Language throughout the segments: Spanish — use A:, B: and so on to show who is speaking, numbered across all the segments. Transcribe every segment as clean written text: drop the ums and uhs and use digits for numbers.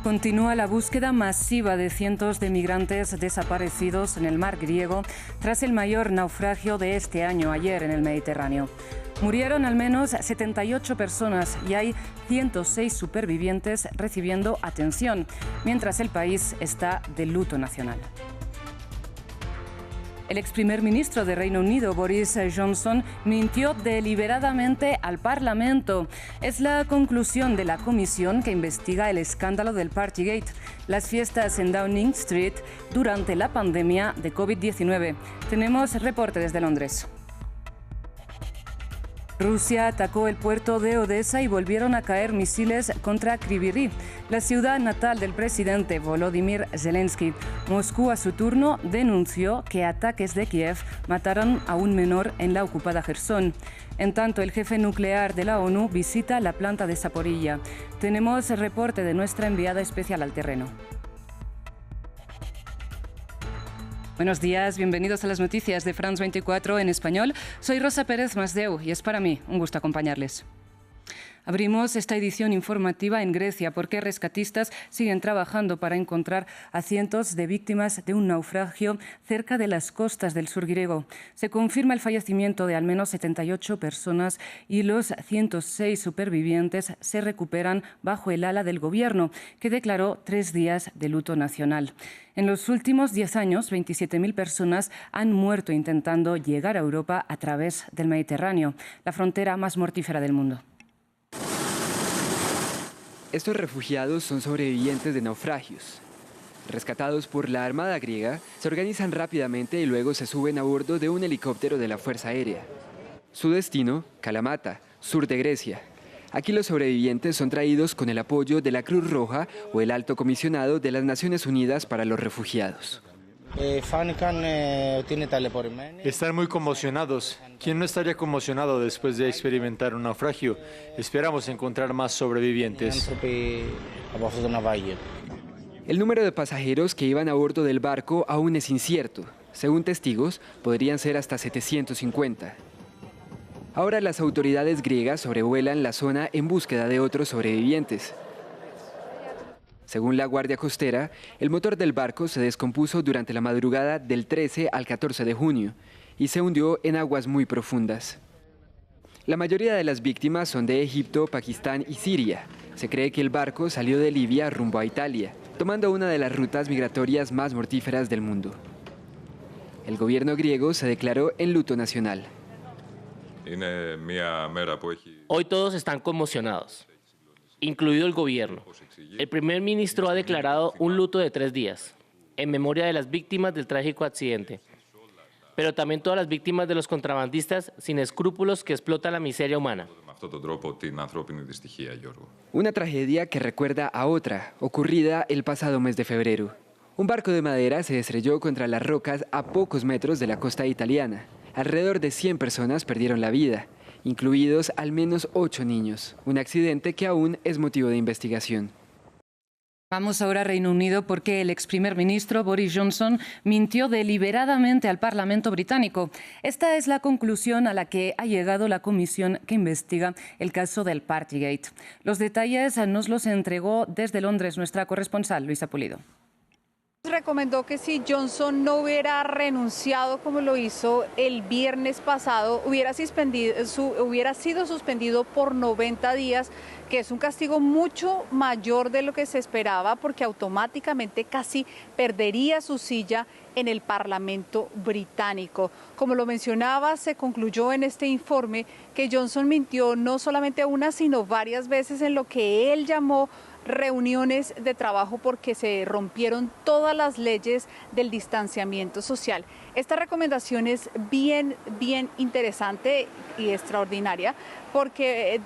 A: Continúa la búsqueda masiva de cientos de migrantes desaparecidos en el mar griego tras el mayor naufragio de este año ayer en el Mediterráneo. Murieron al menos 78 personas y hay 106 supervivientes recibiendo atención, mientras el país está de luto nacional. El ex primer ministro de Reino Unido, Boris Johnson, mintió deliberadamente al Parlamento. Es la conclusión de la comisión que investiga el escándalo del Partygate, las fiestas en Downing Street durante la pandemia de COVID-19. Tenemos reporte desde Londres. Rusia atacó el puerto de Odessa y volvieron a caer misiles contra Kryvyi Rih, la ciudad natal del presidente Volodymyr Zelensky. Moscú, a su turno, denunció que ataques de Kiev mataron a un menor en la ocupada Jersón. En tanto, el jefe nuclear de la ONU visita la planta de Zaporilla. Tenemos el reporte de nuestra enviada especial al terreno. Buenos días, bienvenidos a las noticias de France 24 en español. Soy Rosa Pérez Masdeu y es para mí un gusto acompañarles. Abrimos esta edición informativa en Grecia porque rescatistas siguen trabajando para encontrar a cientos de víctimas de un naufragio cerca de las costas del sur griego. Se confirma el fallecimiento de al menos 78 personas y los 106 supervivientes se recuperan bajo el ala del gobierno, que declaró 3 días de luto nacional. En los últimos 10 años, 27.000 personas han muerto intentando llegar a Europa a través del Mediterráneo, la frontera más mortífera del mundo.
B: Estos refugiados son sobrevivientes de naufragios. Rescatados por la Armada griega, se organizan rápidamente y luego se suben a bordo de un helicóptero de la Fuerza Aérea. Su destino, Kalamata, sur de Grecia. Aquí los sobrevivientes son traídos con el apoyo de la Cruz Roja o el Alto Comisionado de las Naciones Unidas para los Refugiados.
C: Están muy conmocionados. ¿Quién no estaría conmocionado después de experimentar un naufragio? Esperamos encontrar más sobrevivientes.
B: El número de pasajeros que iban a bordo del barco aún es incierto. Según testigos, podrían ser hasta 750. Ahora las autoridades griegas sobrevuelan la zona en búsqueda de otros sobrevivientes. Según la Guardia Costera, el motor del barco se descompuso durante la madrugada del 13 al 14 de junio y se hundió en aguas muy profundas. La mayoría de las víctimas son de Egipto, Pakistán y Siria. Se cree que el barco salió de Libia rumbo a Italia, tomando una de las rutas migratorias más mortíferas del mundo. El gobierno griego se declaró en luto nacional.
D: Hoy todos están conmocionados, incluido el gobierno. El primer ministro ha declarado un luto de 3 días, en memoria de las víctimas del trágico accidente, pero también todas las víctimas de los contrabandistas sin escrúpulos que explotan la miseria humana.
B: Una tragedia que recuerda a otra, ocurrida el pasado mes de febrero. Un barco de madera se estrelló contra las rocas a pocos metros de la costa italiana. Alrededor de 100 personas perdieron la vida, incluidos al menos 8 niños. Un accidente que aún es motivo de investigación.
A: Vamos ahora a Reino Unido porque el ex primer ministro Boris Johnson mintió deliberadamente al Parlamento británico. Esta es la conclusión a la que ha llegado la comisión que investiga el caso del Partygate. Los detalles nos los entregó desde Londres nuestra corresponsal Luisa Pulido.
E: Recomendó que si Johnson no hubiera renunciado como lo hizo el viernes pasado, hubiera sido suspendido por 90 días, que es un castigo mucho mayor de lo que se esperaba porque automáticamente casi perdería su silla en el Parlamento británico. Como lo mencionaba, se concluyó en este informe que Johnson mintió no solamente una, sino varias veces en lo que él llamó reuniones de trabajo porque se rompieron todas las leyes del distanciamiento social. Esta recomendación es bien interesante y extraordinaria porque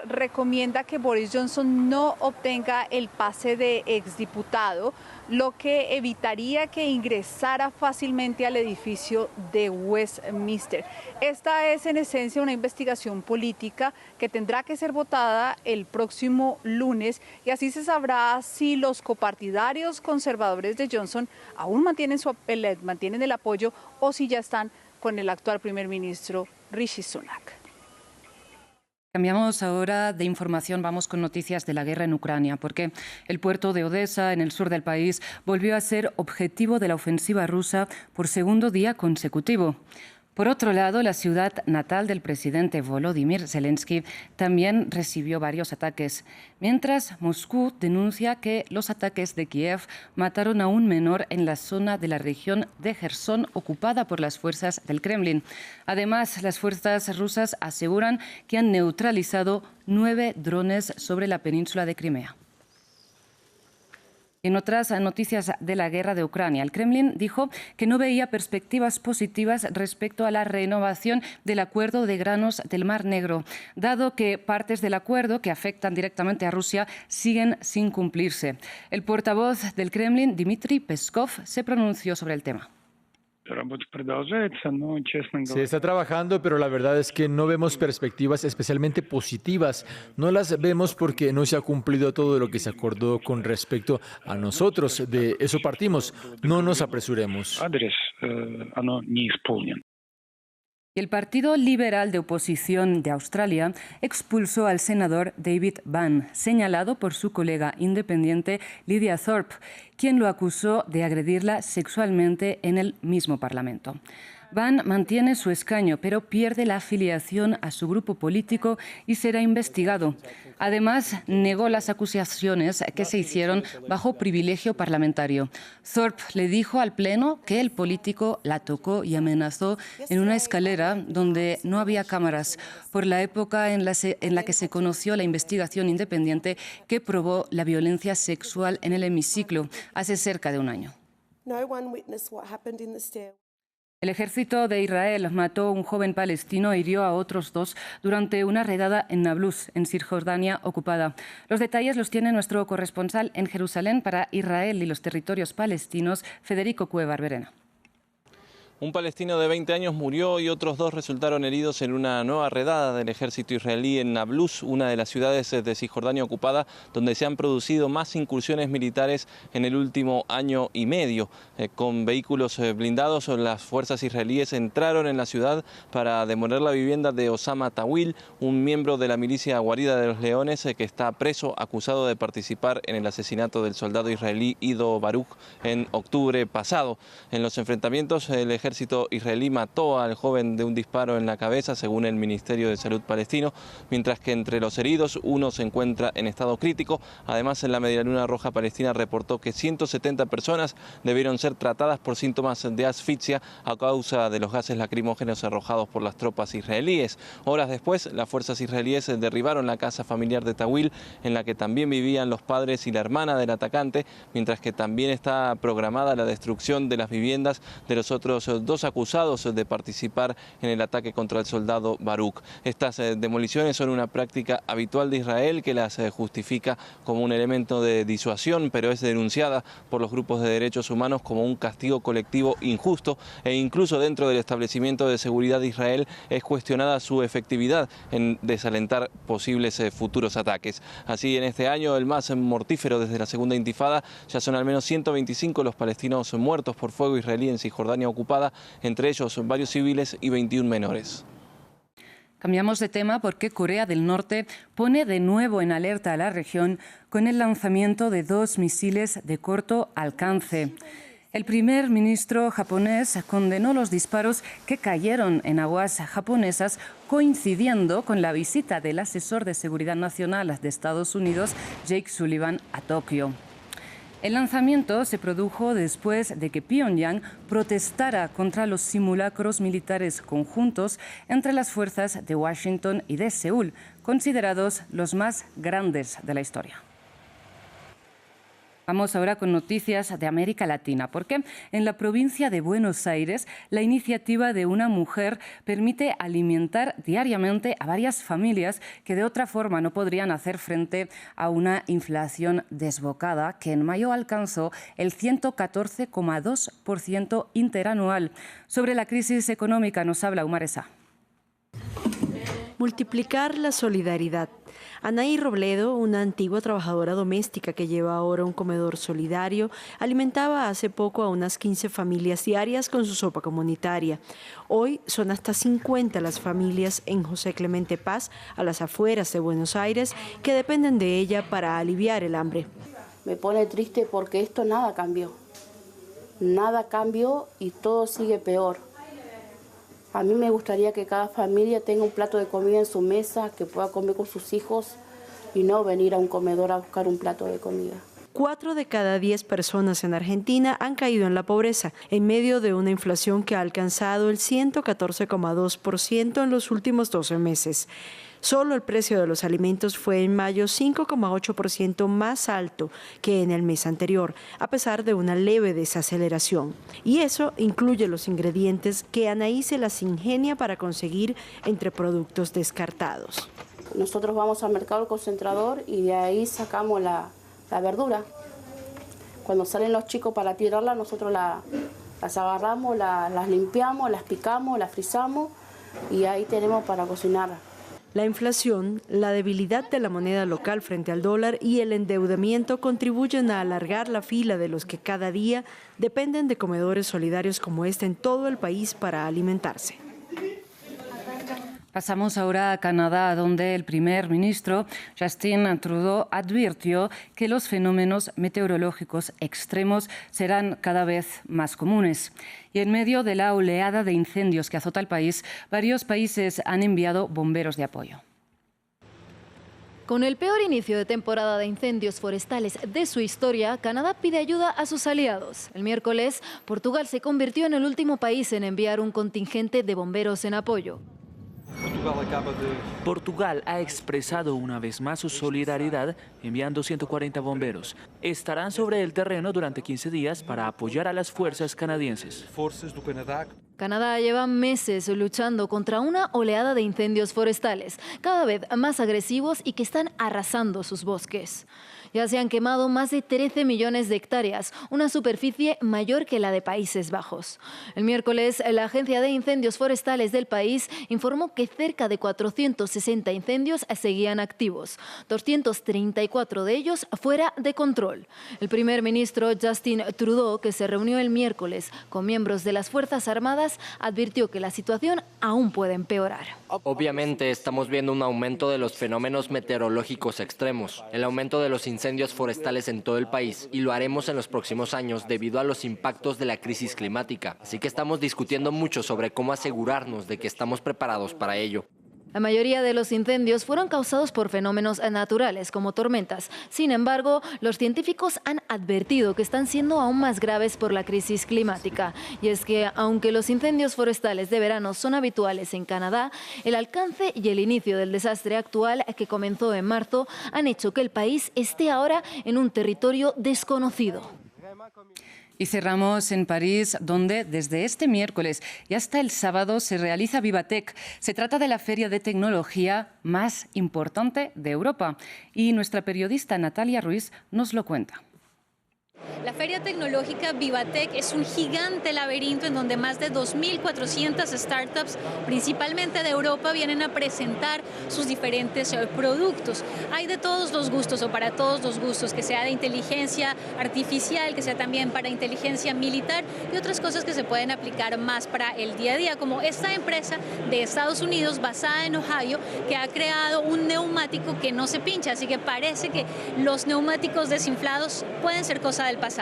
E: recomienda que Boris Johnson no obtenga el pase de exdiputado, lo que evitaría que ingresara fácilmente al edificio de Westminster. Esta es en esencia una investigación política que tendrá que ser votada el próximo lunes y así se sabrá si los copartidarios conservadores de Johnson aún mantienen el apoyo o si ya están con el actual primer ministro Rishi Sunak.
A: Cambiamos ahora de información, vamos con noticias de la guerra en Ucrania, porque el puerto de Odesa, en el sur del país, volvió a ser objetivo de la ofensiva rusa por segundo día consecutivo. Por otro lado, la ciudad natal del presidente Volodymyr Zelensky también recibió varios ataques, mientras Moscú denuncia que los ataques de Kiev mataron a un menor en la zona de la región de Jersón ocupada por las fuerzas del Kremlin. Además, las fuerzas rusas aseguran que han neutralizado 9 drones sobre la península de Crimea. En otras noticias de la guerra de Ucrania, el Kremlin dijo que no veía perspectivas positivas respecto a la renovación del acuerdo de granos del Mar Negro, dado que partes del acuerdo que afectan directamente a Rusia siguen sin cumplirse. El portavoz del Kremlin, Dmitry Peskov, se pronunció sobre el tema.
C: Se está trabajando, pero la verdad es que no vemos perspectivas especialmente positivas. No las vemos porque no se ha cumplido todo lo que se acordó con respecto a nosotros. De eso partimos. No nos apresuremos.
A: El Partido Liberal de Oposición de Australia expulsó al senador David Ban, señalado por su colega independiente Lydia Thorpe, quien lo acusó de agredirla sexualmente en el mismo Parlamento. Ban mantiene su escaño, pero pierde la afiliación a su grupo político y será investigado. Además, negó las acusaciones que se hicieron bajo privilegio parlamentario. Thorpe le dijo al Pleno que el político la tocó y amenazó en una escalera donde no había cámaras, por la época en la que se conoció la investigación independiente que probó la violencia sexual en el hemiciclo hace cerca de un año. El ejército de Israel mató a un joven palestino e hirió a otros 2 durante una redada en Nablus, en Cisjordania ocupada. Los detalles los tiene nuestro corresponsal en Jerusalén para Israel y los territorios palestinos, Federico Cueva Verena.
F: Un palestino de 20 años murió y otros 2 resultaron heridos en una nueva redada del ejército israelí en Nablus, una de las ciudades de Cisjordania ocupada, donde se han producido más incursiones militares en el último año y medio. Con vehículos blindados, las fuerzas israelíes entraron en la ciudad para demoler la vivienda de Osama Tawil, un miembro de la milicia Guarida de los Leones que está preso acusado de participar en el asesinato del soldado israelí Ido Baruch en octubre pasado. En los enfrentamientos, el ejército israelí mató al joven de un disparo en la cabeza, según el Ministerio de Salud palestino, mientras que entre los heridos uno se encuentra en estado crítico. Además, en la Medialuna Roja Palestina reportó que 170 personas debieron ser tratadas por síntomas de asfixia a causa de los gases lacrimógenos arrojados por las tropas israelíes. Horas después, las fuerzas israelíes derribaron la casa familiar de Tawil, en la que también vivían los padres y la hermana del atacante, mientras que también está programada la destrucción de las viviendas de los otros 2 acusados de participar en el ataque contra el soldado Baruch. Estas demoliciones son una práctica habitual de Israel que las justifica como un elemento de disuasión, pero es denunciada por los grupos de derechos humanos como un castigo colectivo injusto, e incluso dentro del establecimiento de seguridad de Israel es cuestionada su efectividad en desalentar posibles futuros ataques. Así, en este año, el más mortífero desde la segunda intifada, ya son al menos 125 los palestinos muertos por fuego israelí en Cisjordania ocupada, entre ellos varios civiles y 21 menores.
A: Cambiamos de tema porque Corea del Norte pone de nuevo en alerta a la región con el lanzamiento de 2 misiles de corto alcance. El primer ministro japonés condenó los disparos que cayeron en aguas japonesas, coincidiendo con la visita del asesor de seguridad nacional de Estados Unidos, Jake Sullivan, a Tokio. El lanzamiento se produjo después de que Pyongyang protestara contra los simulacros militares conjuntos entre las fuerzas de Washington y de Seúl, considerados los más grandes de la historia. Vamos ahora con noticias de América Latina, porque en la provincia de Buenos Aires la iniciativa de una mujer permite alimentar diariamente a varias familias que de otra forma no podrían hacer frente a una inflación desbocada que en mayo alcanzó el 114,2% interanual. Sobre la crisis económica nos habla Umar Esa.
G: multiplicar la solidaridad. Anaí Robledo, una antigua trabajadora doméstica que lleva ahora un comedor solidario, alimentaba hace poco a unas 15 familias diarias con su sopa comunitaria. Hoy son hasta 50 las familias en José Clemente Paz, a las afueras de Buenos Aires, que dependen de ella para aliviar el hambre.
H: Me pone triste porque esto nada cambió. Nada cambió y todo sigue peor. A mí me gustaría que cada familia tenga un plato de comida en su mesa, que pueda comer con sus hijos y no venir a un comedor a buscar un plato de comida.
G: 4 de cada 10 personas en Argentina han caído en la pobreza, en medio de una inflación que ha alcanzado el 114,2% en los últimos 12 meses. Solo el precio de los alimentos fue en mayo 5,8% más alto que en el mes anterior, a pesar de una leve desaceleración. Y eso incluye los ingredientes que Anaí se las ingenia para conseguir entre productos descartados.
H: Nosotros vamos al mercado del concentrador y de ahí sacamos la verdura. Cuando salen los chicos para tirarla, nosotros las agarramos, las limpiamos, las picamos, las frizamos y ahí tenemos para cocinar.
G: La inflación, la debilidad de la moneda local frente al dólar y el endeudamiento contribuyen a alargar la fila de los que cada día dependen de comedores solidarios como este en todo el país para alimentarse.
A: Pasamos ahora a Canadá, donde el primer ministro Justin Trudeau advirtió que los fenómenos meteorológicos extremos serán cada vez más comunes. Y en medio de la oleada de incendios que azota el país, varios países han enviado bomberos de apoyo.
I: Con el peor inicio de temporada de incendios forestales de su historia, Canadá pide ayuda a sus aliados. El miércoles, Portugal se convirtió en el último país en enviar un contingente de bomberos en apoyo.
J: Portugal ha expresado una vez más su solidaridad enviando 140 bomberos. Estarán sobre el terreno durante 15 días para apoyar a las fuerzas canadienses.
I: Canadá lleva meses luchando contra una oleada de incendios forestales, cada vez más agresivos y que están arrasando sus bosques. Ya se han quemado más de 13 millones de hectáreas, una superficie mayor que la de Países Bajos. El miércoles, la Agencia de Incendios Forestales del país informó que cerca de 460 incendios seguían activos, 234 de ellos fuera de control. El primer ministro Justin Trudeau, que se reunió el miércoles con miembros de las Fuerzas Armadas, advirtió que la situación aún puede empeorar.
K: Obviamente estamos viendo un aumento de los fenómenos meteorológicos extremos, el aumento de los incendios forestales en todo el país, y lo haremos en los próximos años debido a los impactos de la crisis climática. Así que estamos discutiendo mucho sobre cómo asegurarnos de que estamos preparados para ello.
I: La mayoría de los incendios fueron causados por fenómenos naturales como tormentas. Sin embargo, los científicos han advertido que están siendo aún más graves por la crisis climática. Y es que, aunque los incendios forestales de verano son habituales en Canadá, el alcance y el inicio del desastre actual, que comenzó en marzo, han hecho que el país esté ahora en un territorio desconocido.
A: Y cerramos en París, donde desde este miércoles y hasta el sábado se realiza Vivatech. Se trata de la feria de tecnología más importante de Europa. Y nuestra periodista Natalia Ruiz nos lo cuenta.
L: La feria tecnológica Vivatech es un gigante laberinto en donde más de 2.400 startups, principalmente de Europa, vienen a presentar sus diferentes productos. Hay de todos los gustos o para todos los gustos, que sea de inteligencia artificial, que sea también para inteligencia militar y otras cosas que se pueden aplicar más para el día a día, como esta empresa de Estados Unidos basada en Ohio que ha creado un neumático que no se pincha, así que parece que los neumáticos desinflados pueden ser cosa del pasado.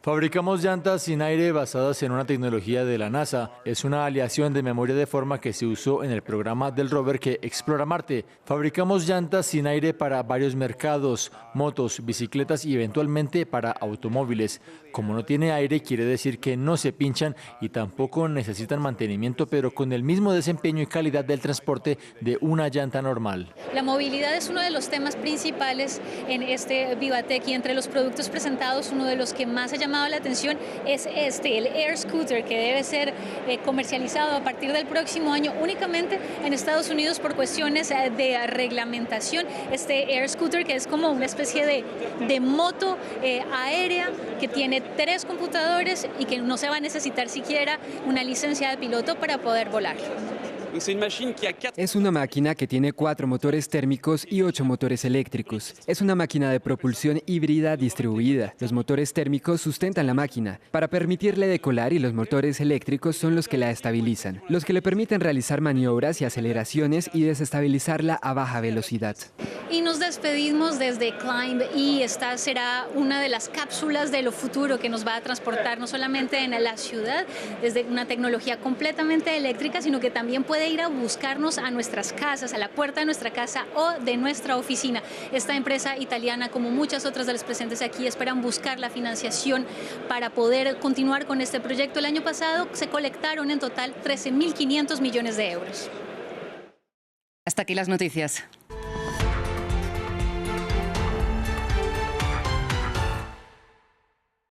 C: Fabricamos llantas sin aire basadas en una tecnología de la NASA. Es una aleación de memoria de forma que se usó en el programa del rover que explora Marte. Fabricamos llantas sin aire para varios mercados, motos, bicicletas y eventualmente para automóviles. Como no tiene aire, quiere decir que no se pinchan y tampoco necesitan mantenimiento, pero con el mismo desempeño y calidad del transporte de una llanta normal.
L: La movilidad es uno de los temas principales en este Vivatech y entre los productos presentados, uno de los que más ha llamado la atención es el Air Scooter, que debe ser comercializado a partir del próximo año únicamente en Estados Unidos por cuestiones de reglamentación. Este Air Scooter, que es como una especie de moto aérea que tiene 3 computadores y que no se va a necesitar siquiera una licencia de piloto para poder volar.
B: Es una máquina que tiene 4 motores térmicos y 8 motores eléctricos. Es una máquina de propulsión híbrida distribuida. Los motores térmicos sustentan la máquina para permitirle decolar y los motores eléctricos son los que la estabilizan, los que le permiten realizar maniobras y aceleraciones y desestabilizarla a baja velocidad.
L: Y nos despedimos desde Climb y esta será una de las cápsulas de lo futuro que nos va a transportar no solamente en la ciudad, desde una tecnología completamente eléctrica, sino que también puede ir a buscarnos a nuestras casas, a la puerta de nuestra casa o de nuestra oficina. Esta empresa italiana, como muchas otras de las presentes aquí, esperan buscar la financiación para poder continuar con este proyecto. El año pasado se colectaron en total 13.500 millones de euros.
A: Hasta aquí las noticias.